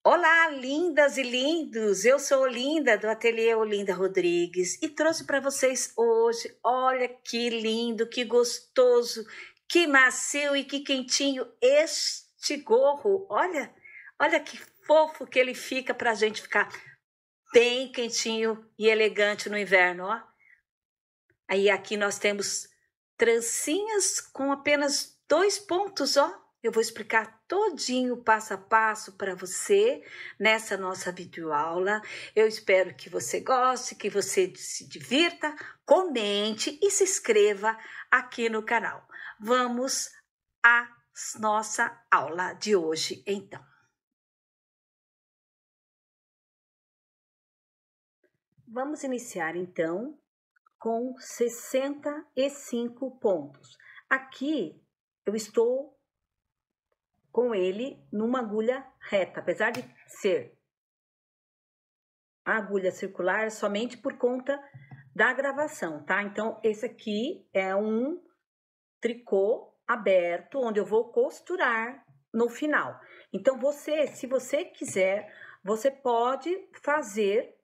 Olá, lindas e lindos! Eu sou Olinda, do Ateliê Olinda Rodrigues, e trouxe para vocês hoje, olha que lindo, que gostoso, que macio e que quentinho este gorro. Olha que fofo que ele fica para a gente ficar bem quentinho e elegante no inverno, ó. Aí aqui nós temos trancinhas com apenas 2 pontos, ó. Eu vou explicar todinho, passo a passo para você nessa nossa videoaula. Eu espero que você goste, que você se divirta, comente e se inscreva aqui no canal. Vamos à nossa aula de hoje, então. Vamos iniciar, então, com 65 pontos. Aqui eu estou com ele numa agulha reta, apesar de ser a agulha circular somente por conta da gravação, tá? Então, esse aqui é um tricô aberto, onde eu vou costurar no final. Então, se você quiser, você pode fazer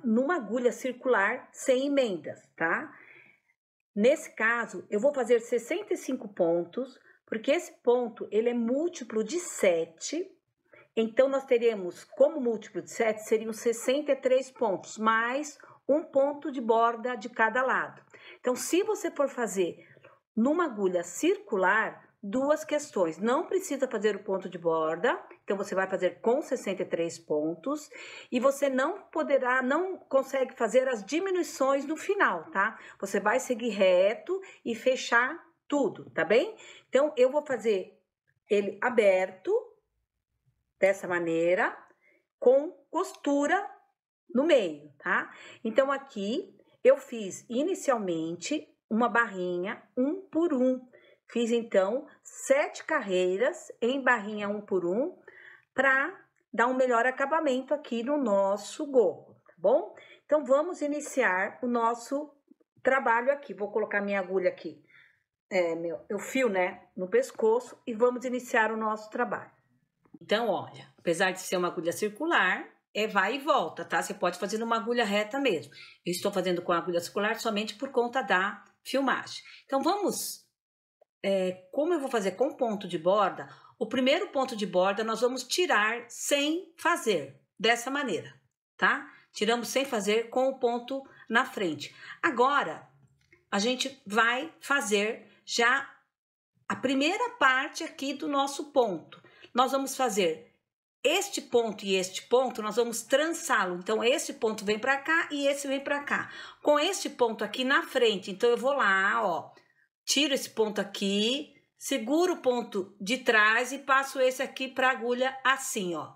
numa agulha circular sem emendas, tá? Nesse caso, eu vou fazer 65 pontos, porque esse ponto, ele é múltiplo de 7, então nós teremos, como múltiplo de 7, seriam 63 pontos, mais um ponto de borda de cada lado. Então, se você for fazer numa agulha circular, 2 questões. Não precisa fazer o ponto de borda, então você vai fazer com 63 pontos, e você não consegue fazer as diminuições no final, tá? Você vai seguir reto e fechar tudo, tá bem? Então, eu vou fazer ele aberto, dessa maneira, com costura no meio, tá? Então, aqui, eu fiz inicialmente uma barrinha 1 por 1. Fiz, então, 7 carreiras em barrinha 1 por 1, para dar um melhor acabamento aqui no nosso gorro, tá bom? Então, vamos iniciar o nosso trabalho aqui. Vou colocar minha agulha aqui, o fio, né, no pescoço, e vamos iniciar o nosso trabalho. Então, olha, apesar de ser uma agulha circular, vai e volta, tá? Você pode fazer numa agulha reta mesmo. Eu estou fazendo com a agulha circular somente por conta da filmagem. Então, vamos, como eu vou fazer com ponto de borda, o primeiro ponto de borda nós vamos tirar sem fazer, dessa maneira, tá? Tiramos sem fazer com o ponto na frente. Agora, a gente vai fazer já a primeira parte aqui do nosso ponto. Nós vamos fazer este ponto e este ponto, nós vamos trançá-lo. Então, esse ponto vem para cá e esse vem para cá. Com este ponto aqui na frente, então, eu vou lá, ó, tiro esse ponto aqui, seguro o ponto de trás e passo esse aqui para a agulha assim, ó.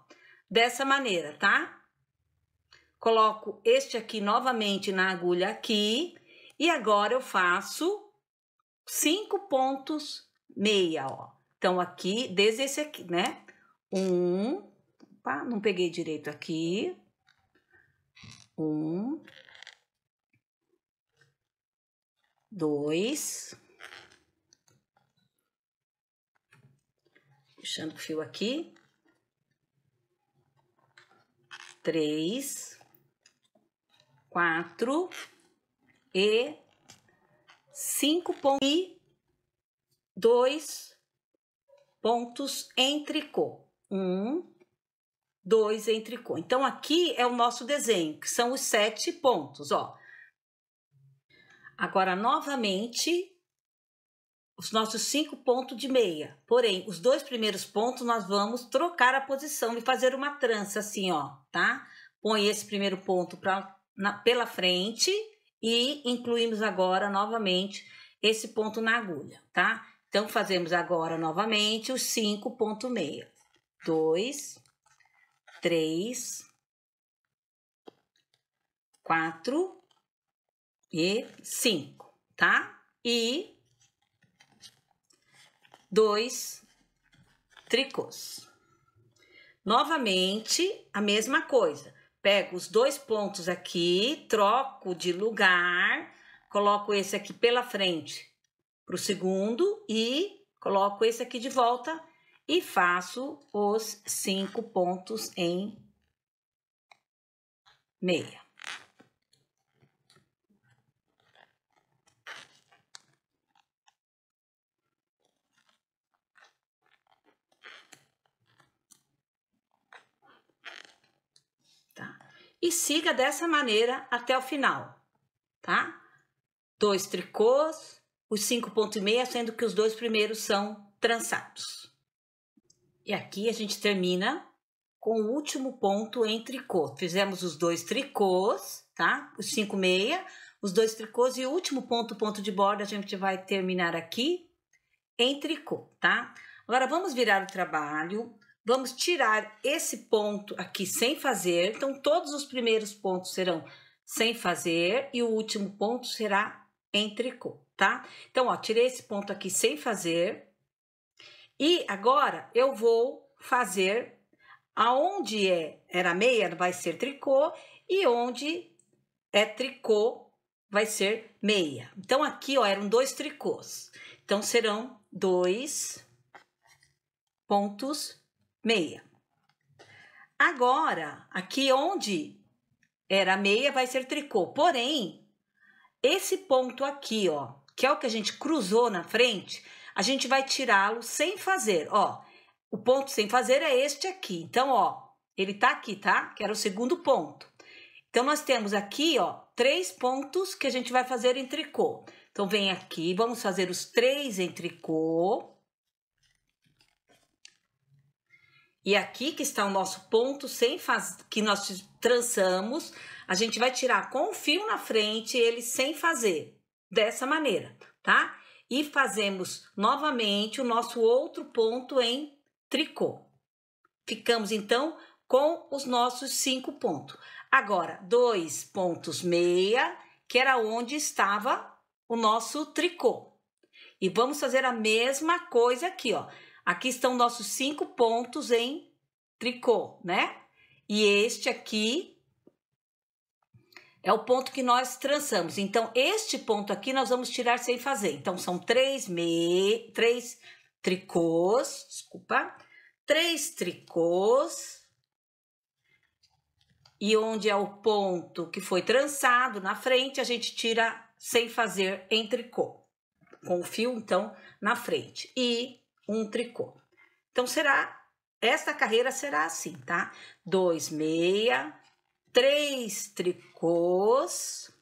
Dessa maneira, tá? Coloco este aqui novamente na agulha aqui e agora eu faço 5 pontos meia, ó. Então, aqui, desde esse aqui, né? Opa, não peguei direito aqui. 1, 2, puxando o fio aqui. 3, 4 e 5 pontos e 2 pontos em tricô. 1, 2 em tricô. Então, aqui é o nosso desenho, que são os 7 pontos, ó. Agora, novamente, os nossos 5 pontos de meia. Porém, os 2 primeiros pontos, nós vamos trocar a posição e fazer uma trança assim, ó, tá? Põe esse primeiro ponto pela frente e incluímos agora, novamente, esse ponto na agulha, tá? Então, fazemos agora, novamente, os 5 pontos meia. 2, 3, 4 e 5, tá? E 2 tricôs. Novamente, a mesma coisa. Pego os 2 pontos aqui, troco de lugar, coloco esse aqui pela frente pro segundo e coloco esse aqui de volta E faço os 5 pontos em meia. Tá? E siga dessa maneira até o final, tá? 2 tricôs, os 5 pontos e meia, sendo que os 2 primeiros são trançados. E aqui a gente termina com o último ponto em tricô. Fizemos os 2 tricôs, tá? Os 5 meia, os 2 tricôs e o último ponto de borda a gente vai terminar aqui em tricô, tá? Agora vamos virar o trabalho, vamos tirar esse ponto aqui sem fazer. Então todos os primeiros pontos serão sem fazer e o último ponto será em tricô, tá? Então, ó, tirei esse ponto aqui sem fazer. E agora eu vou fazer aonde era meia vai ser tricô e onde é tricô vai ser meia. Então aqui, ó, eram 2 tricôs. Então serão 2 pontos meia. Agora, aqui onde era meia vai ser tricô. Porém, esse ponto aqui, ó, que é o que a gente cruzou na frente, a gente vai tirá-lo sem fazer, ó. O ponto sem fazer é este aqui. Então, ó, ele tá aqui, tá? Que era o segundo ponto. Então, nós temos aqui, ó, 3 pontos que a gente vai fazer em tricô. Então, vem aqui, vamos fazer os 3 em tricô. E aqui que está o nosso ponto sem fazer, que nós trançamos, a gente vai tirar com o fio na frente ele sem fazer, dessa maneira, tá? E fazemos novamente o nosso outro ponto em tricô. Ficamos, então, com os nossos 5 pontos. Agora, 2 pontos meia, que era onde estava o nosso tricô. E vamos fazer a mesma coisa aqui, ó. Aqui estão nossos 5 pontos em tricô, né? E este aqui é o ponto que nós trançamos. Então, este ponto aqui nós vamos tirar sem fazer. Então, são 3 tricôs, desculpa, 3 tricôs. E onde é o ponto que foi trançado na frente, a gente tira sem fazer em tricô. Com o fio, então, na frente. E um tricô. Então, essa carreira será assim, tá? 2 meia, 3 tricôs.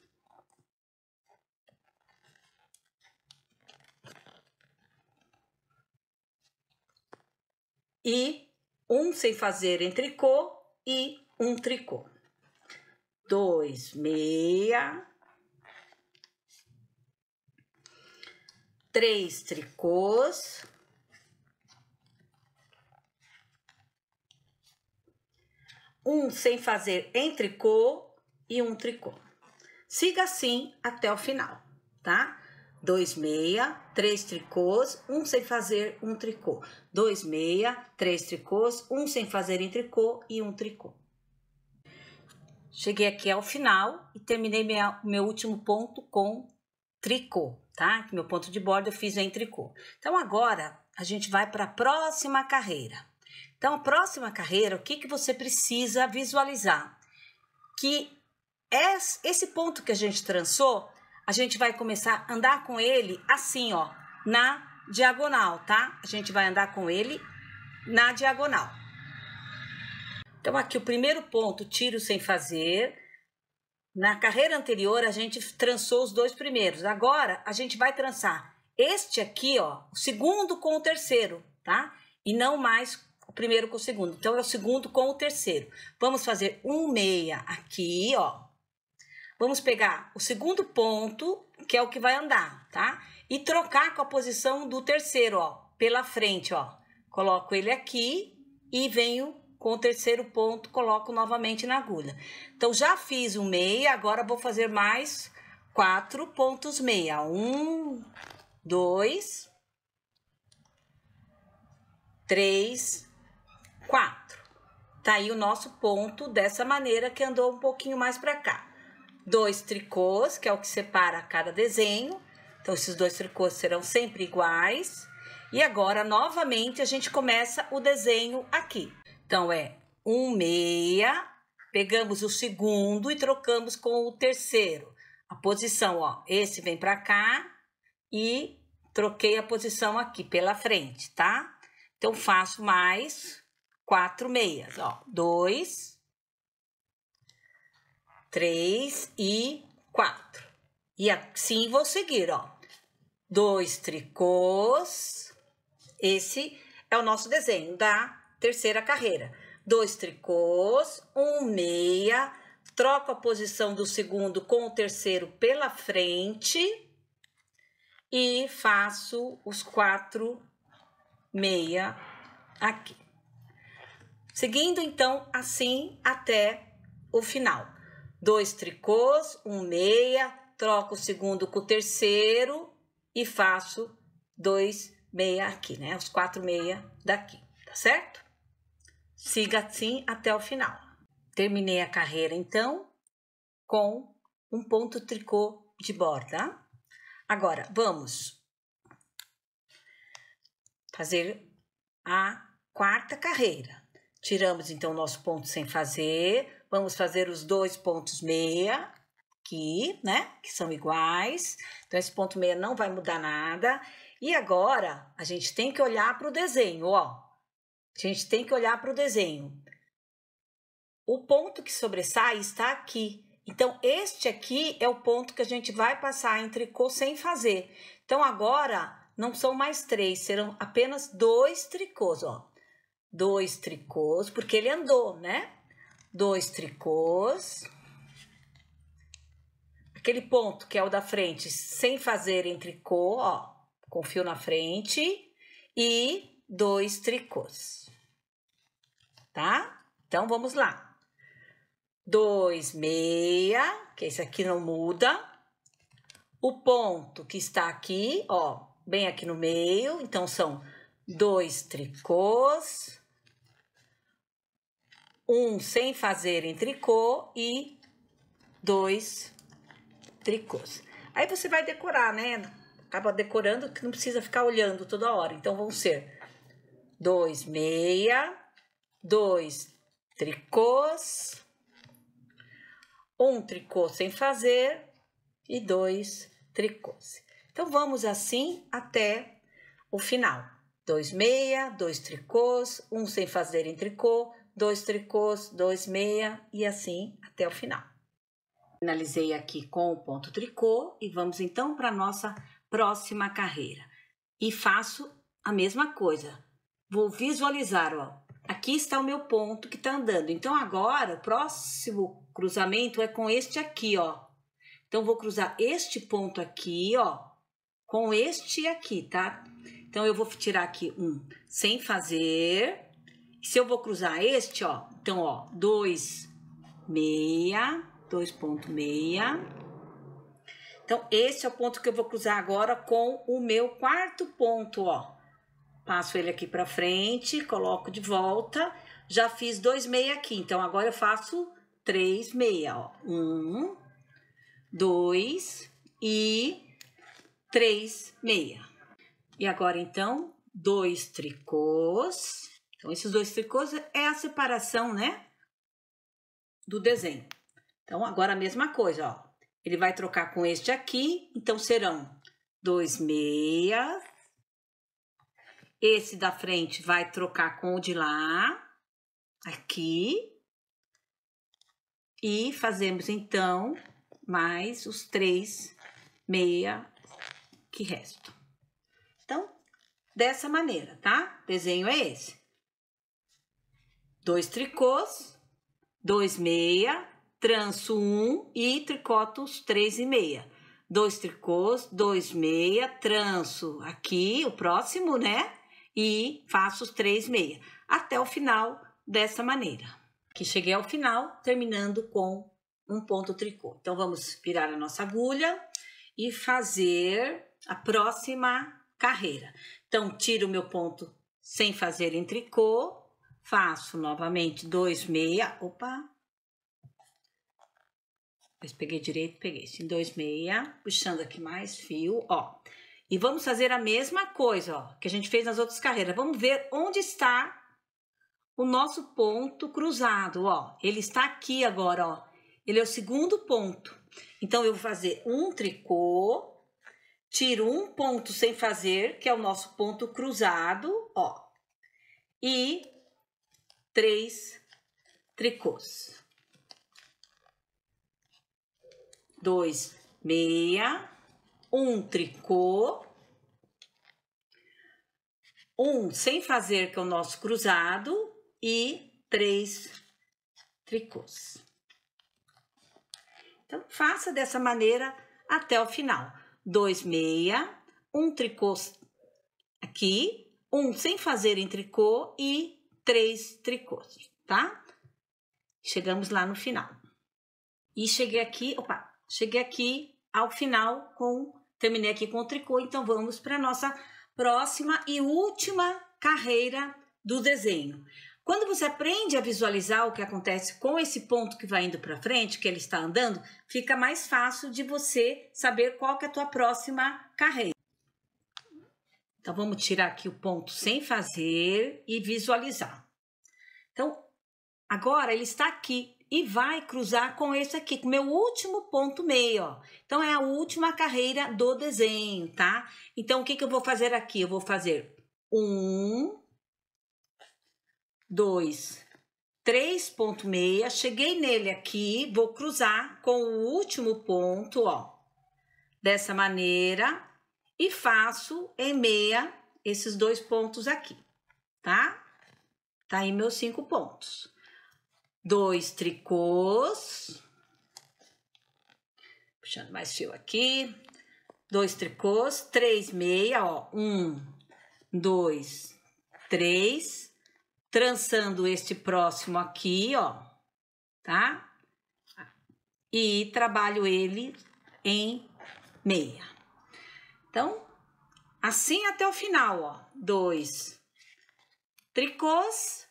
E um sem fazer em tricô e um tricô. 2 meia, 3 tricôs, um sem fazer em tricô e um tricô. Siga assim até o final, tá? 2 meia, 3 tricôs, um sem fazer um tricô. 2 meia, 3 tricôs, um sem fazer em tricô e um tricô. Cheguei aqui ao final e terminei meu último ponto com tricô, tá? Meu ponto de borda eu fiz em tricô. Então, agora, a gente vai para a próxima carreira. Então, a próxima carreira, o que você precisa visualizar? Que esse ponto que a gente trançou, a gente vai começar a andar com ele assim, ó, na diagonal, tá? A gente vai andar com ele na diagonal. Então, aqui o primeiro ponto, tiro sem fazer. Na carreira anterior, a gente trançou os 2 primeiros. Agora, a gente vai trançar este aqui, ó, o segundo com o terceiro, tá? E não mais o primeiro com o segundo. Então, é o segundo com o terceiro. Vamos fazer 1 meia aqui, ó. Vamos pegar o segundo ponto, que é o que vai andar, tá? E trocar com a posição do terceiro, ó, pela frente, ó. Coloco ele aqui e venho com o terceiro ponto, coloco novamente na agulha. Então, já fiz 1 meia, agora vou fazer mais 4 pontos meia. 1, 2, 3, 4. Tá aí o nosso ponto dessa maneira que andou um pouquinho mais para cá. 2 tricôs, que é o que separa cada desenho. Então, esses 2 tricôs serão sempre iguais. E agora, novamente, a gente começa o desenho aqui. Então, é 1 meia, pegamos o segundo e trocamos com o terceiro. A posição, ó, esse vem pra cá e troquei a posição aqui pela frente, tá? Então, faço mais 4 meias, ó. 2, 3 e 4. E assim vou seguir, ó. 2 tricôs. Esse é o nosso desenho da terceira carreira. 2 tricôs, 1 meia, troco a posição do segundo com o terceiro pela frente e faço os 4 meia aqui. Seguindo, então, assim até o final. 2 tricôs, 1 meia, troco o segundo com o terceiro e faço 2 meia aqui, né? Os 4 meia daqui, tá certo? Siga assim até o final. Terminei a carreira, então, com um ponto tricô de borda. Agora, vamos fazer a quarta carreira. Tiramos, então, o nosso ponto sem fazer. Vamos fazer os 2 pontos meia aqui, né? Que são iguais. Então, esse ponto meia não vai mudar nada. E agora, a gente tem que olhar para o desenho, ó. A gente tem que olhar para o desenho. O ponto que sobressai está aqui. Então, este aqui é o ponto que a gente vai passar em tricô sem fazer. Então, agora, não são mais 3, serão apenas 2 tricôs, ó. 2 tricôs, porque ele andou, né? 2 tricôs. Aquele ponto que é o da frente, sem fazer em tricô, ó. Com fio na frente e 2 tricôs, tá? Então, vamos lá. 2 meia, que esse aqui não muda. O ponto que está aqui, ó, bem aqui no meio, então são 2 tricôs. 1 sem fazer em tricô e 2 tricôs. Aí você vai decorar, né? Acaba decorando que não precisa ficar olhando toda hora. Então, vão ser 2 meia, 2 tricôs, 1 tricô sem fazer e 2 tricôs. Então, vamos assim até o final. 2 meia, 2 tricôs, 1 sem fazer em tricô, 2 tricôs, 2 meia e assim até o final. Finalizei aqui com o ponto tricô e vamos então para a nossa próxima carreira. E faço a mesma coisa. Vou visualizar, ó. Aqui está o meu ponto que está andando. Então, agora, o próximo cruzamento é com este aqui, ó. Então, vou cruzar este ponto aqui, ó, com este aqui, tá? Então, eu vou tirar aqui um sem fazer. Se eu vou cruzar este, ó, então, ó, 2 meia, 2 ponto meia. Então, esse é o ponto que eu vou cruzar agora com o meu quarto ponto, ó. Passo ele aqui pra frente, coloco de volta. Já fiz 2 meia aqui, então agora eu faço 3 meia, ó. 1, 2 e 3 meia. E agora, então, 2 tricôs. Então, esses 2 tricôs é a separação, né, do desenho. Então, agora a mesma coisa, ó. Ele vai trocar com este aqui, então serão 2 meias. Esse da frente vai trocar com o de lá, aqui. E fazemos, então, mais os 3 meia que restam. Então, dessa maneira, tá? O desenho é esse. 2 tricôs, 2 meia, tranço 1 e tricoto os 3 e meia. 2 tricôs, 2 meia, tranço aqui o próximo, né? E faço os 3 meia. Até o final dessa maneira. Aqui cheguei ao final, terminando com um ponto tricô. Então, vamos virar a nossa agulha e fazer a próxima carreira. Então, tiro o meu ponto sem fazer em tricô, faço novamente 2 meia, opa, depois peguei direito, peguei esse 2 meia, puxando aqui mais fio, ó. E vamos fazer a mesma coisa, ó, que a gente fez nas outras carreiras. Vamos ver onde está o nosso ponto cruzado, ó. Ele está aqui agora, ó. Ele é o segundo ponto. Então, eu vou fazer um tricô, tiro um ponto sem fazer, que é o nosso ponto cruzado, ó. E 3 tricôs. 2, meia, um tricô, um sem fazer, que é o nosso cruzado, e 3 tricôs. Então, faça dessa maneira até o final. 2, meia, um tricô aqui, um sem fazer em tricô e 3 tricôs, tá? Chegamos lá no final. E cheguei aqui ao final terminei aqui com o tricô, então vamos para a nossa próxima e última carreira do desenho. Quando você aprende a visualizar o que acontece com esse ponto que vai indo para frente, que ele está andando, fica mais fácil de você saber qual que é a tua próxima carreira. Então, vamos tirar aqui o ponto sem fazer e visualizar. Então, agora ele está aqui e vai cruzar com esse aqui, com o meu último ponto meio, ó. Então, é a última carreira do desenho, tá? Então, o que eu vou fazer aqui? Eu vou fazer 1, 2, 3 ponto meia, cheguei nele aqui, vou cruzar com o último ponto, ó, dessa maneira, e faço em meia esses 2 pontos aqui, tá? Tá aí meus 5 pontos. 2 tricôs, puxando mais fio aqui, 2 tricôs, 3 meia, ó, 1, 2, 3, trançando este próximo aqui, ó, tá? E trabalho ele em meia. Então, assim até o final, ó. 2 tricôs,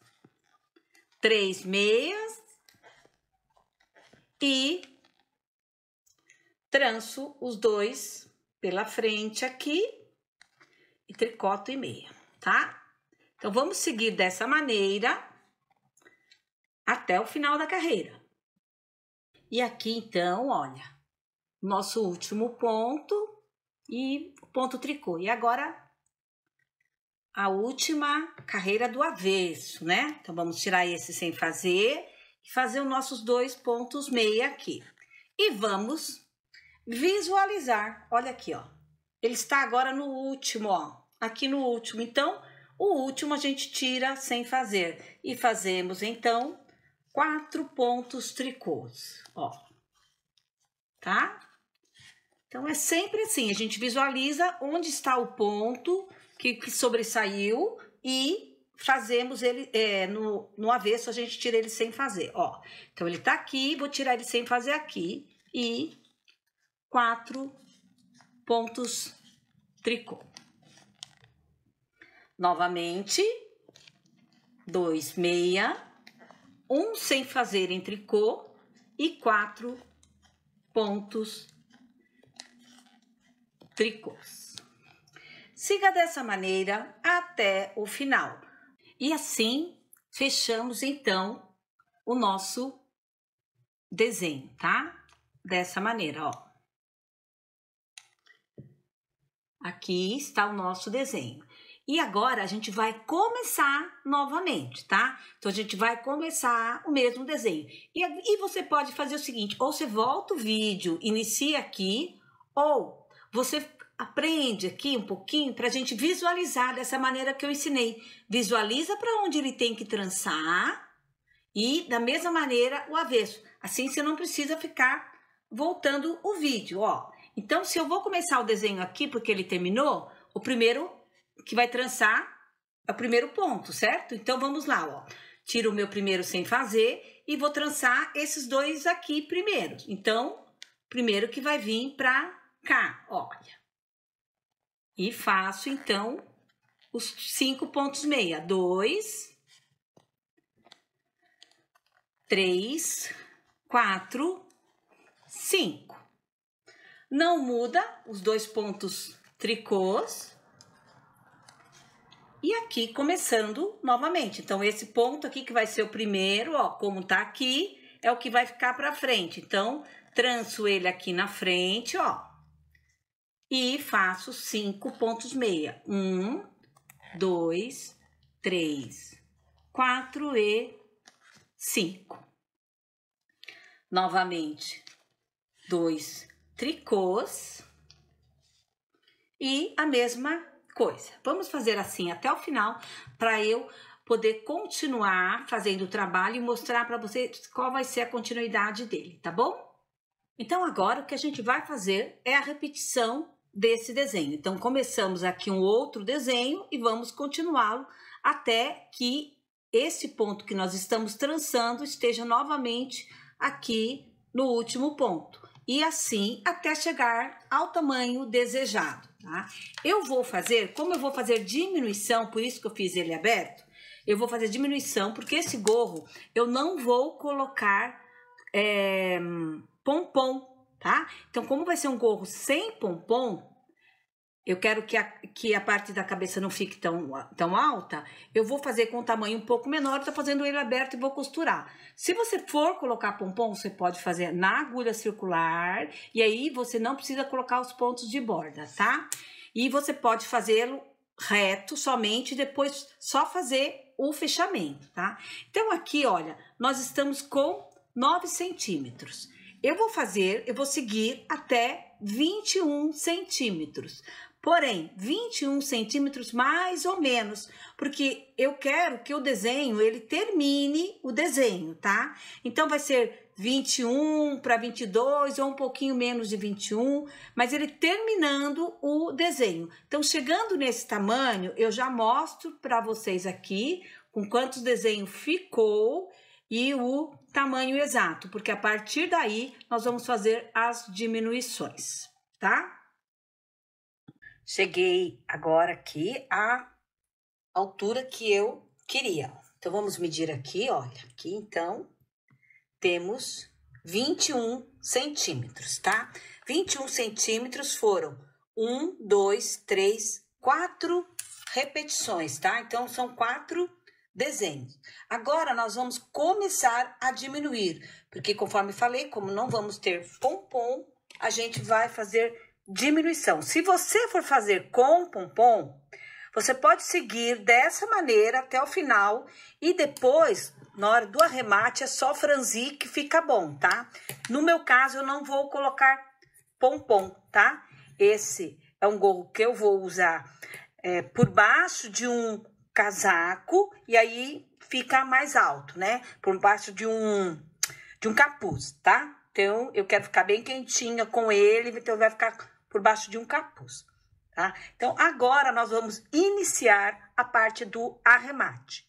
3 meias e tranço os 2 pela frente aqui e tricoto em meia, tá? Então, vamos seguir dessa maneira até o final da carreira. E aqui, então, olha, nosso último ponto e ponto tricô. E agora, a última carreira do avesso, né? Então, vamos tirar esse sem fazer e fazer os nossos 2 pontos meia aqui. E vamos visualizar. Olha aqui, ó. Ele está agora no último, ó. Aqui no último. Então, o último a gente tira sem fazer. E fazemos, então, 4 pontos tricôs, ó. Tá? Então, é sempre assim. A gente visualiza onde está o ponto que sobressaiu e fazemos ele no avesso, a gente tira ele sem fazer, ó. Então, ele tá aqui, vou tirar ele sem fazer aqui e 4 pontos tricô. Novamente, 2 meia, 1 sem fazer em tricô e 4 pontos tricôs. Siga dessa maneira até o final. E assim, fechamos então o nosso desenho, tá? Dessa maneira, ó. Aqui está o nosso desenho. E agora, a gente vai começar novamente, tá? Então, a gente vai começar o mesmo desenho. E você pode fazer o seguinte, ou você volta o vídeo, inicia aqui, ou você aprende aqui um pouquinho para a gente visualizar dessa maneira que eu ensinei. Visualiza para onde ele tem que trançar e, da mesma maneira, o avesso. Assim, você não precisa ficar voltando o vídeo, ó. Então, se eu vou começar o desenho aqui, porque ele terminou, o primeiro que vai trançar é o primeiro ponto, certo? Então, vamos lá, ó. Tiro o meu primeiro sem fazer e vou trançar esses 2 aqui primeiro. Então, primeiro que vai vir para cá, olha. E faço, então, os 5 pontos meia. 2, 3, 4, 5. Não muda os 2 pontos tricôs. E aqui começando novamente. Então, esse ponto aqui que vai ser o primeiro, ó, como tá aqui, é o que vai ficar pra frente. Então, tranço ele aqui na frente, ó. E faço 5 pontos meia. 1, 2, 3, 4 e 5. Novamente, 2 tricôs. E a mesma coisa. Vamos fazer assim até o final, para eu poder continuar fazendo o trabalho e mostrar para vocês qual vai ser a continuidade dele, tá bom? Então, agora o que a gente vai fazer é a repetição desse desenho. Então, começamos aqui um outro desenho e vamos continuá-lo até que esse ponto que nós estamos trançando esteja novamente aqui no último ponto. E assim até chegar ao tamanho desejado, tá? Eu vou fazer, como eu vou fazer diminuição, por isso que eu fiz ele aberto, eu vou fazer diminuição, porque esse gorro eu não vou colocar pompom, tá? Então, como vai ser um gorro sem pompom, eu quero que a parte da cabeça não fique tão alta, eu vou fazer com um tamanho um pouco menor, tô fazendo ele aberto e vou costurar. Se você for colocar pompom, você pode fazer na agulha circular, e aí você não precisa colocar os pontos de borda, tá? E você pode fazê-lo reto somente, depois só fazer o fechamento, tá? Então, aqui, olha, nós estamos com 9 centímetros. Eu vou seguir até 21 centímetros. Porém, 21 centímetros mais ou menos, porque eu quero que o desenho, ele termine o desenho, tá? Então, vai ser 21 para 22 ou um pouquinho menos de 21, mas ele terminando o desenho. Então, chegando nesse tamanho, eu já mostro para vocês aqui com quantos desenho ficou e o tamanho exato, porque a partir daí nós vamos fazer as diminuições, tá? Cheguei agora aqui à altura que eu queria. Então, vamos medir aqui, olha. Aqui, então, temos 21 centímetros, tá? 21 centímetros foram 1, 2, 3, 4 repetições, tá? Então, são 4 desenhos. Agora, nós vamos começar a diminuir, porque conforme falei, como não vamos ter pompom, a gente vai fazer diminuição. Se você for fazer com pompom, você pode seguir dessa maneira até o final e depois, na hora do arremate, é só franzir que fica bom, tá? No meu caso, eu não vou colocar pompom, tá? Esse é um gorro que eu vou usar por baixo de um casaco e aí fica mais alto, né? Por baixo de um capuz, tá? Então, eu quero ficar bem quentinha com ele, então vai ficar por baixo de um capuz, tá? Então, agora nós vamos iniciar a parte do arremate.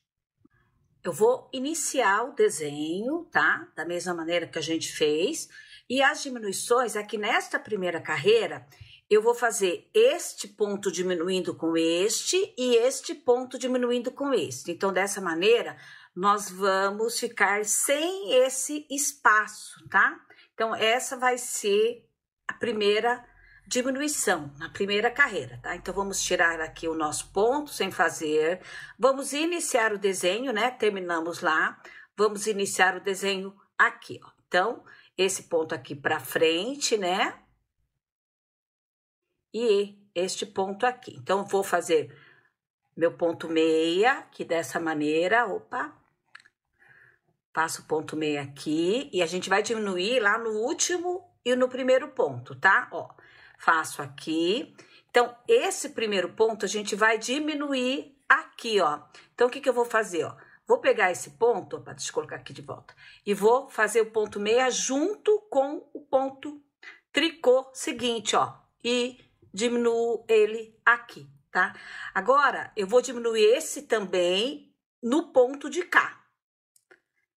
Eu vou iniciar o desenho, tá? Da mesma maneira que a gente fez. E as diminuições, aqui nesta primeira carreira, eu vou fazer este ponto diminuindo com este e este ponto diminuindo com este. Então, dessa maneira, nós vamos ficar sem esse espaço, tá? Então, essa vai ser a primeira diminuição, na primeira carreira, tá? Então, vamos tirar aqui o nosso ponto sem fazer. Vamos iniciar o desenho, né? Terminamos lá. Vamos iniciar o desenho aqui, ó. Então, esse ponto aqui pra frente, né? E este ponto aqui. Então, vou fazer meu ponto meia, que dessa maneira, opa. Passo o ponto meia aqui e a gente vai diminuir lá no último e no primeiro ponto, tá? Ó, faço aqui. Então, esse primeiro ponto a gente vai diminuir aqui, ó. Então, o que que eu vou fazer, ó? Vou pegar esse ponto, opa, deixa eu colocar aqui de volta, e vou fazer o ponto meia junto com o ponto tricô seguinte, ó, e diminuo ele aqui, tá? Agora, eu vou diminuir esse também no ponto de cá.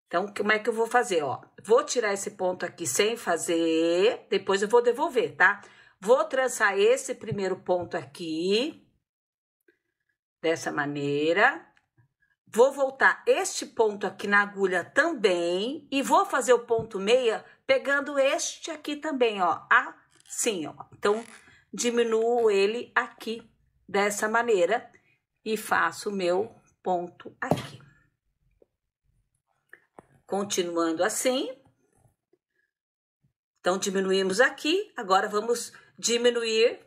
Então, como é que eu vou fazer, ó? Vou tirar esse ponto aqui sem fazer, depois eu vou devolver, tá? Vou trançar esse primeiro ponto aqui, dessa maneira. Vou voltar este ponto aqui na agulha também e vou fazer o ponto meia pegando este aqui também, ó, assim, ó. Então, diminuo ele aqui, dessa maneira, e faço o meu ponto aqui. Continuando assim. Então, diminuímos aqui, agora vamos diminuir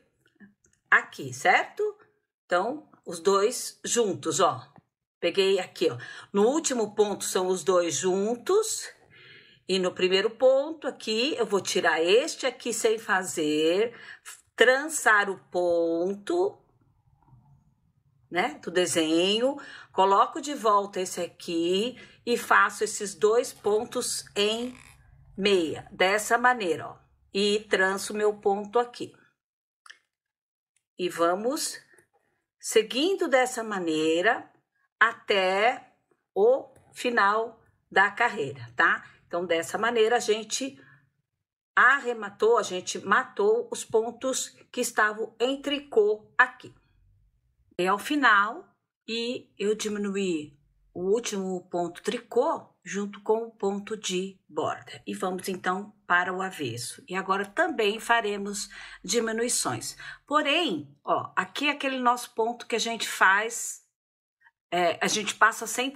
aqui, certo? Então, os dois juntos, ó. Peguei aqui, ó. No último ponto são os dois juntos. E no primeiro ponto aqui, eu vou tirar este aqui sem fazer, trançar o ponto, né, do desenho, coloco de volta esse aqui e faço esses dois pontos em meia, dessa maneira, ó. E tranço meu ponto aqui. E vamos seguindo dessa maneira até o final da carreira, tá? Então, dessa maneira, a gente arrematou, a gente matou os pontos que estavam em tricô aqui. E ao final, e eu diminuí o último ponto tricô junto com o ponto de borda. E vamos, então, para o avesso. E agora também faremos diminuições. Porém, ó, aqui é aquele nosso ponto que a gente faz, a gente passa sem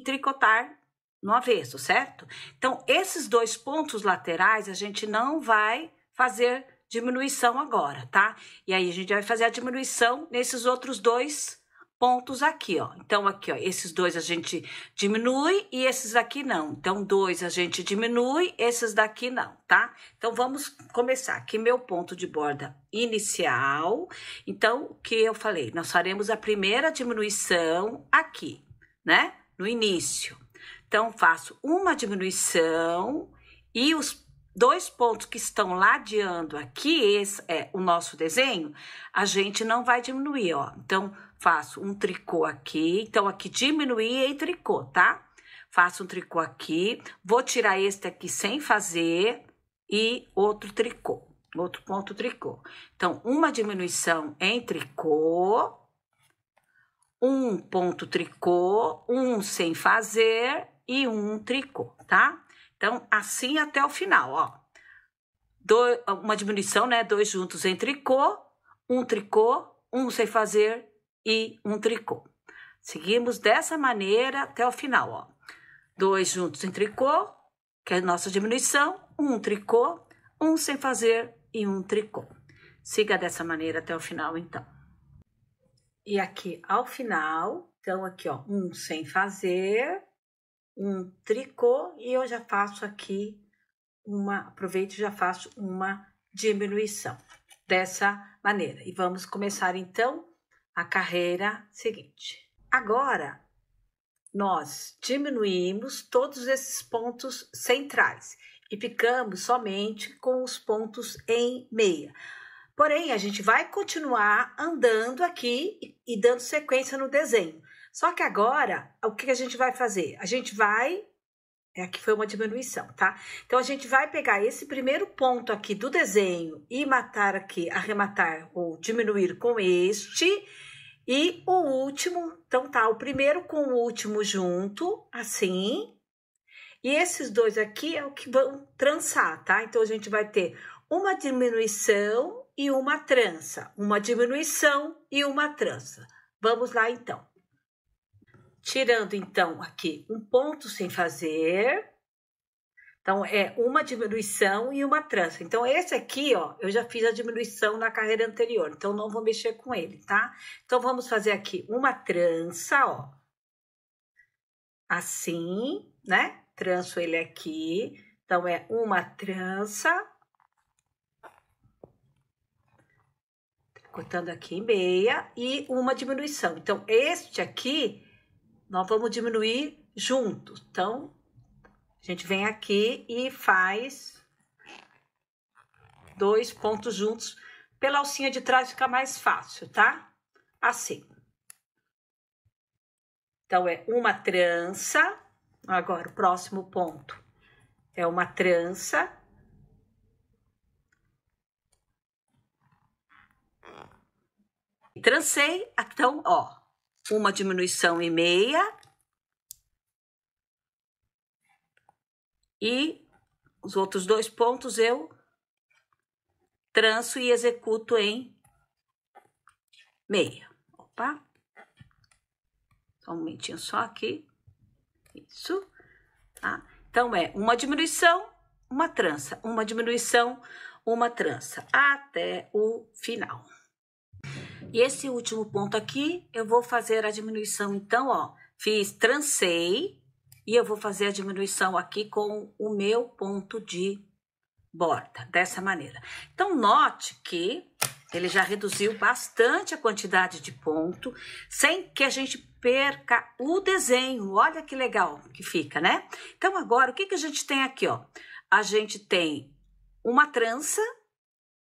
tricotar no avesso, certo? Então, esses dois pontos laterais, a gente não vai fazer diminuição agora, tá? E aí, a gente vai fazer a diminuição nesses outros dois pontos aqui, ó. Então, aqui, ó, esses dois a gente diminui e esses aqui não. Então, dois a gente diminui, esses daqui não, tá? Então, vamos começar. Aqui, meu ponto de borda inicial. Então, o que eu falei? Nós faremos a primeira diminuição aqui, né? No início. Então, faço uma diminuição e os dois pontos que estão ladeando aqui, esse é o nosso desenho, a gente não vai diminuir, ó. Então, faço um tricô aqui, então aqui diminuir em tricô, tá? Faço um tricô aqui, vou tirar este aqui sem fazer e outro tricô, outro ponto tricô. Então, uma diminuição em tricô, um ponto tricô, um sem fazer e um tricô, tá? Então, assim até o final, ó. Uma diminuição, né? Dois juntos em tricô, um tricô, um sem fazer e um tricô. Seguimos dessa maneira até o final, ó. Dois juntos em tricô, que é a nossa diminuição, um tricô, um sem fazer e um tricô. Siga dessa maneira até o final, então. E aqui ao final, então aqui, ó, um sem fazer, um tricô e eu já faço aqui aproveito e já faço uma diminuição dessa maneira. E vamos começar então a carreira seguinte. Agora, nós diminuímos todos esses pontos centrais e ficamos somente com os pontos em meia. Porém, a gente vai continuar andando aqui e dando sequência no desenho. Só que agora, o que a gente vai fazer? A gente vai... Aqui foi uma diminuição, tá? Então, a gente vai pegar esse primeiro ponto aqui do desenho e arrematar ou diminuir com este. E o último, então tá, o primeiro com o último junto, assim. E esses dois aqui é o que vão trançar, tá? Então, a gente vai ter uma diminuição e uma trança. Uma diminuição e uma trança. Vamos lá, então. Tirando, então, aqui um ponto sem fazer. Então, é uma diminuição e uma trança. Então, esse aqui, ó, eu já fiz a diminuição na carreira anterior. Então, não vou mexer com ele, tá? Então, vamos fazer aqui uma trança, ó. Assim, né? Tranço ele aqui. Então, é uma trança. Cortando aqui em meia. E uma diminuição. Então, este aqui... Nós vamos diminuir juntos. Então, a gente vem aqui e faz dois pontos juntos. Pela alcinha de trás fica mais fácil, tá? Assim. Então, é uma trança. Agora, o próximo ponto é uma trança. Trancei, então, ó. Uma diminuição e meia. E os outros dois pontos eu tranço e executo em meia. Opa. Só um momentinho só aqui. Isso. Tá? Então, é uma diminuição, uma trança. Uma diminuição, uma trança. Até o final. E esse último ponto aqui, eu vou fazer a diminuição. Então, ó, trancei e eu vou fazer a diminuição aqui com o meu ponto de borda, dessa maneira. Então, note que ele já reduziu bastante a quantidade de ponto, sem que a gente perca o desenho. Olha que legal que fica, né? Então, agora, o que a gente tem aqui, ó? A gente tem uma trança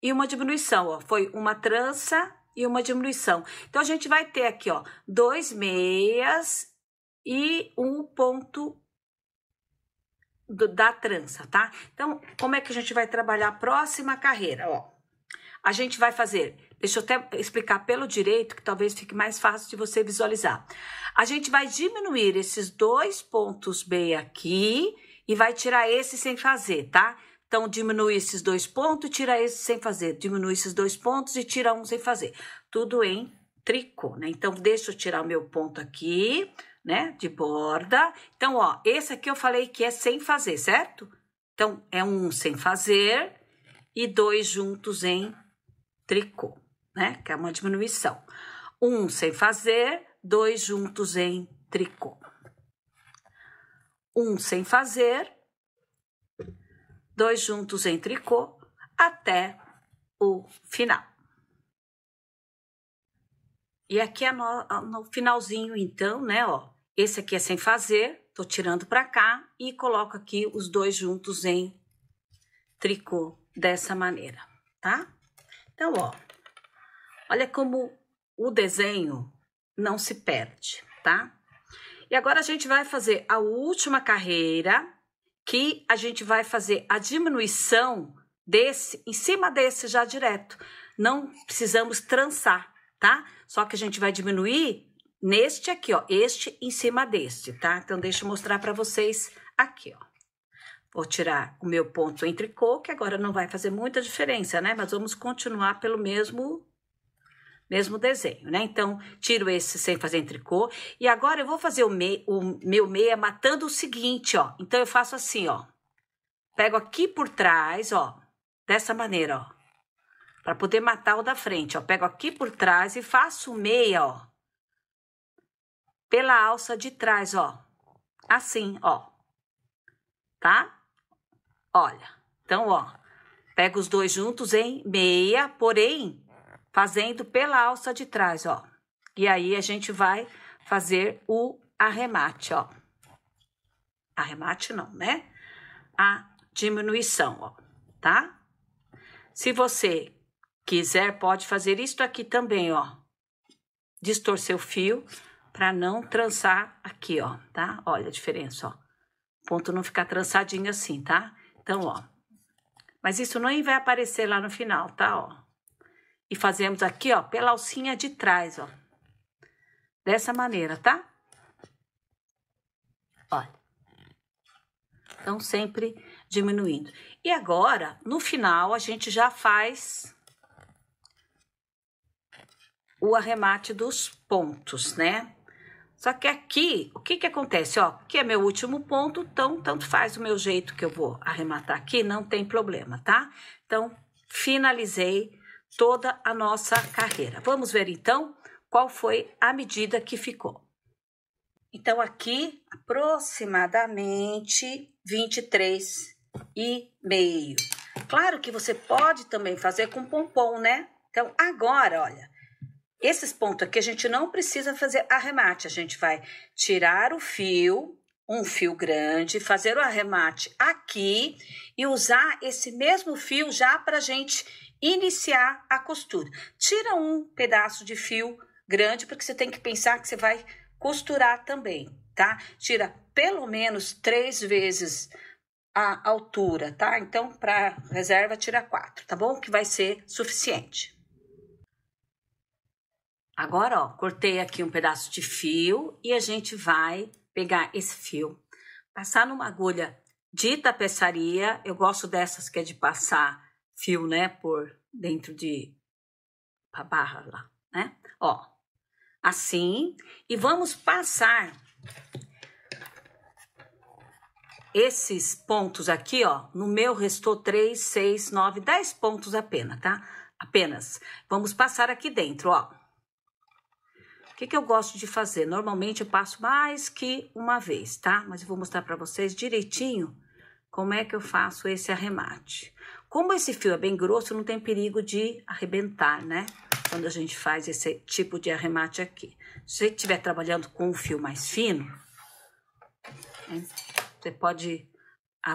e uma diminuição, ó. Foi uma trança e uma diminuição. Então, a gente vai ter aqui, ó, 2 meias e um ponto da trança, tá? Então, como é que a gente vai trabalhar a próxima carreira, ó? A gente vai fazer, deixa eu até explicar pelo direito, que talvez fique mais fácil de você visualizar. A gente vai diminuir esses 2 pontos B aqui e vai tirar esse sem fazer, tá? Então, diminui esses 2 pontos e tira esse sem fazer. Diminui esses 2 pontos e tira um sem fazer. Tudo em tricô, né? Então, deixa eu tirar o meu ponto aqui, né? De borda. Então, ó, esse aqui eu falei que é sem fazer, certo? Então, é um sem fazer e 2 juntos em tricô, né? Que é uma diminuição. Um sem fazer, 2 juntos em tricô. Um sem fazer, 2 juntos em tricô até o final. E aqui é no finalzinho, então, né, ó. Esse aqui é sem fazer, tô tirando pra cá e coloco aqui os 2 juntos em tricô dessa maneira, tá? Então, ó, olha como o desenho não se perde, tá? E agora a gente vai fazer a última carreira, que a gente vai fazer a diminuição desse, em cima desse já direto. Não precisamos trançar, tá? Só que a gente vai diminuir neste aqui, ó, este em cima deste, tá? Então, deixa eu mostrar para vocês aqui, ó. Vou tirar o meu ponto em tricô, que agora não vai fazer muita diferença, né? Mas vamos continuar pelo mesmo desenho, né? Então, tiro esse sem fazer em tricô. E agora eu vou fazer o meu meia matando o seguinte, ó. Então, eu faço assim, ó. Pego aqui por trás, ó. Dessa maneira, ó. Para poder matar o da frente, ó. Pego aqui por trás e faço o meia, ó. Pela alça de trás, ó. Assim, ó. Tá? Olha. Então, ó. Pego os 2 juntos em meia, porém, fazendo pela alça de trás, ó. E aí, a gente vai fazer o arremate, ó. Arremate não, né? A diminuição, ó, tá? Se você quiser, pode fazer isso aqui também, ó. Distorcer o fio para não trançar aqui, ó, tá? Olha a diferença, ó. O ponto não ficar trançadinho assim, tá? Então, ó. Mas isso não vai aparecer lá no final, tá, ó? E fazemos aqui, ó, pela alcinha de trás, ó. Dessa maneira, tá? Olha. Então, sempre diminuindo. E agora, no final, a gente já faz o arremate dos pontos, né? Só que aqui, o que acontece, ó? Que é meu último ponto, então, tanto faz o meu jeito que eu vou arrematar aqui, não tem problema, tá? Então, finalizei toda a nossa carreira. Vamos ver, então, qual foi a medida que ficou. Então, aqui, aproximadamente 23,5. Claro que você pode também fazer com pompom, né? Então, agora, olha, esses pontos aqui a gente não precisa fazer arremate. A gente vai tirar o fio, um fio grande, fazer o arremate aqui e usar esse mesmo fio já para a gente iniciar a costura. Tira um pedaço de fio grande, porque você tem que pensar que você vai costurar também, tá? Tira pelo menos 3 vezes a altura, tá? Então, para reserva, tira 4, tá bom? Que vai ser suficiente. Agora, ó, cortei aqui um pedaço de fio e a gente vai pegar esse fio, passar numa agulha de tapeçaria. Eu gosto dessas que é de passar fio, né, por dentro a barra lá, né? Ó, assim, e vamos passar esses pontos aqui, ó, no meu restou 3, 6, 9, 10 pontos apenas, tá? Apenas. Vamos passar aqui dentro, ó. O que eu gosto de fazer? Normalmente eu passo mais que uma vez, tá? Mas eu vou mostrar pra vocês direitinho como é que eu faço esse arremate. Como esse fio é bem grosso, não tem perigo de arrebentar, né? Quando a gente faz esse tipo de arremate aqui. Se você estiver trabalhando com um fio mais fino, né, você pode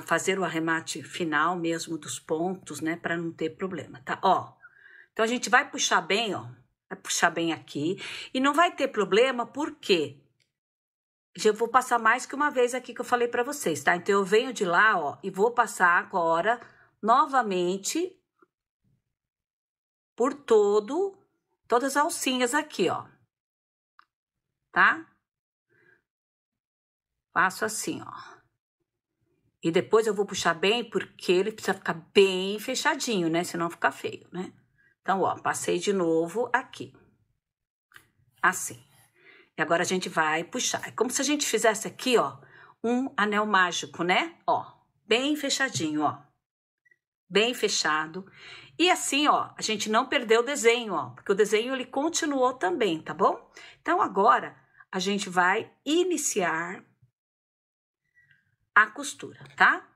fazer o arremate final mesmo dos pontos, né? Para não ter problema, tá? Ó, então a gente vai puxar bem, ó. Vai puxar bem aqui. E não vai ter problema, por quê? Eu vou passar mais que uma vez aqui que eu falei para vocês, tá? Então eu venho de lá, ó, e vou passar agora novamente por todas as alcinhas aqui, ó. Tá? Passo assim, ó. E depois eu vou puxar bem, porque ele precisa ficar bem fechadinho, né? Senão fica feio, né? Então, ó, passei de novo aqui. Assim. E agora a gente vai puxar. É como se a gente fizesse aqui, ó, um anel mágico, né? Ó, bem fechadinho, ó. Bem fechado. E assim, ó, a gente não perdeu o desenho, ó, porque o desenho ele continuou também, tá bom? Então agora a gente vai iniciar a costura, tá?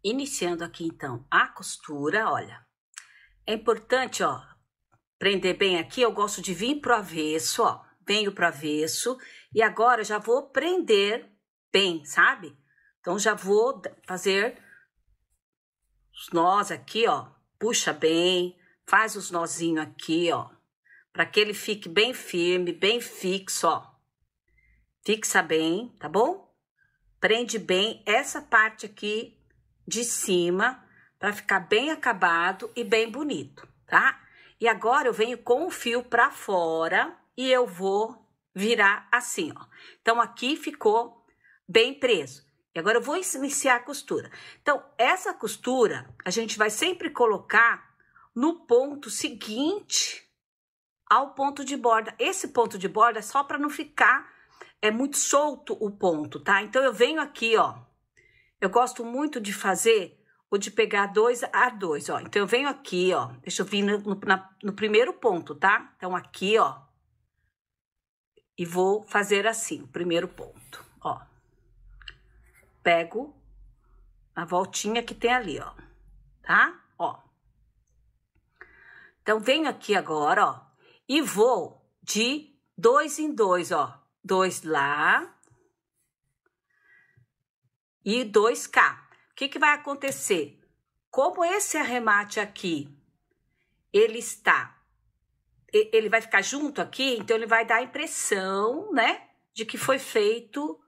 Iniciando aqui então a costura, olha. É importante, ó, prender bem aqui. Eu gosto de vir pro avesso, ó. Venho pro avesso e agora já vou prender bem, sabe? Então já vou fazer os nós aqui, ó, puxa bem, faz os nozinhos aqui, ó, para que ele fique bem firme, bem fixo, ó. Fixa bem, tá bom? Prende bem essa parte aqui de cima para ficar bem acabado e bem bonito, tá? E agora eu venho com o fio para fora e eu vou virar assim, ó. Então aqui ficou bem preso. E agora eu vou iniciar a costura. Então, essa costura a gente vai sempre colocar no ponto seguinte ao ponto de borda. Esse ponto de borda é só para não ficar muito solto o ponto, tá? Então, eu venho aqui, ó. Eu gosto muito de fazer ou de pegar 2 a 2, ó. Então, eu venho aqui, ó. Deixa eu vir no primeiro ponto, tá? Então, aqui, ó. E vou fazer assim, o primeiro ponto, ó. Pego a voltinha que tem ali, ó, tá? Ó. Então, venho aqui agora, ó, e vou de 2 em 2, ó. 2 lá e 2 cá. O que vai acontecer? Como esse arremate aqui, ele vai ficar junto aqui, então ele vai dar a impressão, né, de que foi feito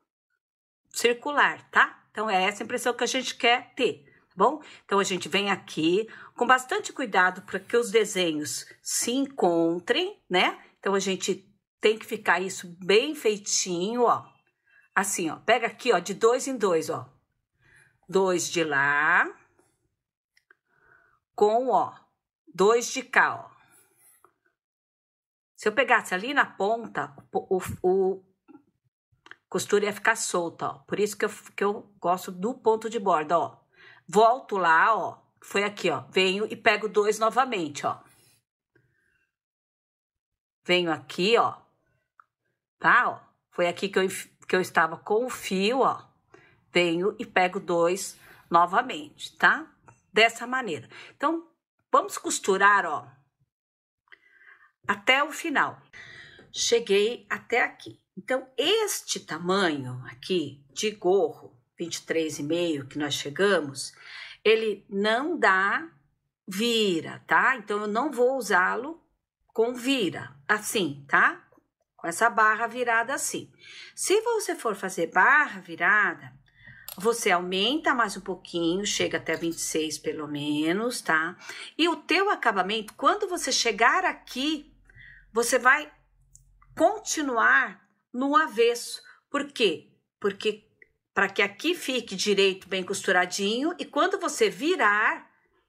circular, tá? Então, é essa impressão que a gente quer ter, tá bom? Então, a gente vem aqui com bastante cuidado para que os desenhos se encontrem, né? Então, a gente tem que ficar isso bem feitinho, ó. Assim, ó. Pega aqui, ó, de 2 em 2, ó. 2 de lá com, ó, 2 de cá, ó. Se eu pegasse ali na ponta, o costura ia ficar solta, ó. Por isso que eu gosto do ponto de borda, ó. Volto lá, ó. Foi aqui, ó. Venho e pego 2 novamente, ó. Venho aqui, ó. Tá, ó. Foi aqui que eu estava com o fio, ó. Venho e pego 2 novamente, tá? Dessa maneira. Então, vamos costurar, ó. Até o final. Cheguei até aqui. Então, este tamanho aqui de gorro, 23,5 que nós chegamos, ele não dá vira, tá? Então, eu não vou usá-lo com vira, assim, tá? Com essa barra virada assim. Se você for fazer barra virada, você aumenta mais um pouquinho, chega até 26 pelo menos, tá? E o teu acabamento, quando você chegar aqui, você vai continuar no avesso. Por quê? Porque para que aqui fique direito, bem costuradinho, e quando você virar,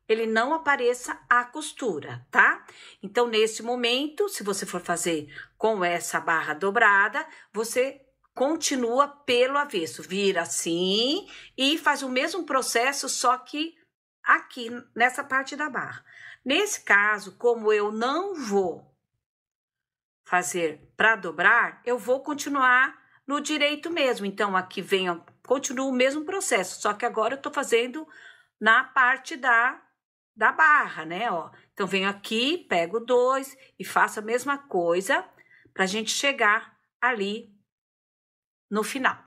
ele não apareça a costura, tá? Então, nesse momento, se você for fazer com essa barra dobrada, você continua pelo avesso, vira assim e faz o mesmo processo, só que aqui, nessa parte da barra. Nesse caso, como eu não vou fazer para dobrar, eu vou continuar no direito mesmo. Então, aqui vem, ó, continua o mesmo processo, só que agora eu tô fazendo na parte da barra, né, ó. Então, venho aqui, pego 2 e faço a mesma coisa pra gente chegar ali no final.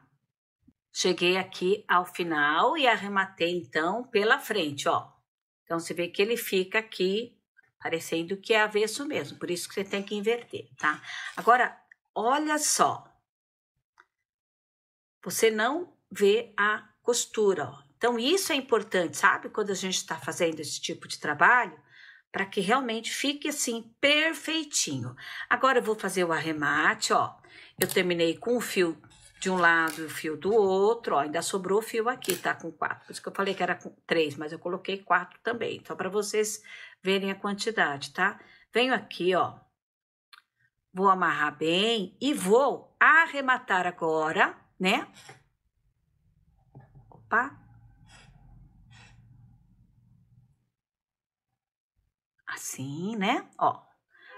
Cheguei aqui ao final e arrematei, então, pela frente, ó. Então, você vê que ele fica aqui parecendo que é avesso mesmo, por isso que você tem que inverter, tá? Agora, olha só. Você não vê a costura, ó. Então, isso é importante, sabe? Quando a gente está fazendo esse tipo de trabalho, para que realmente fique assim, perfeitinho. Agora, eu vou fazer o arremate, ó. Eu terminei com o fio de um lado e o fio do outro, ó. Ainda sobrou fio aqui, tá? Com 4. Por isso que eu falei que era com 3, mas eu coloquei 4 também. Só para vocês verem a quantidade, tá? Venho aqui, ó. Vou amarrar bem e vou arrematar agora, né? Opa! Assim, né? Ó,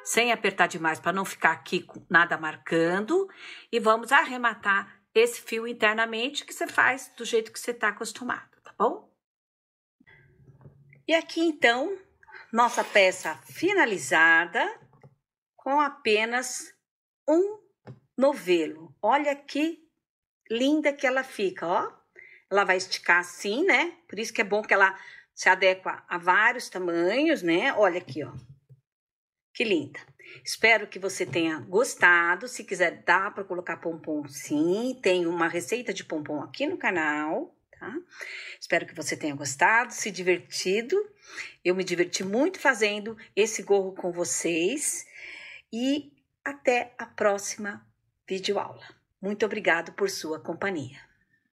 sem apertar demais para não ficar aqui com nada marcando. E vamos arrematar esse fio internamente que você faz do jeito que você tá acostumado, tá bom? E aqui, então, nossa peça finalizada com apenas um novelo. Olha que linda que ela fica, ó. Ela vai esticar assim, né? Por isso que é bom que ela se adequa a vários tamanhos, né? Olha aqui, ó. Que linda. Espero que você tenha gostado. Se quiser, dá para colocar pompom sim. Tem uma receita de pompom aqui no canal, tá? Espero que você tenha gostado, se divertido. Eu me diverti muito fazendo esse gorro com vocês. E até a próxima videoaula. Muito obrigado por sua companhia.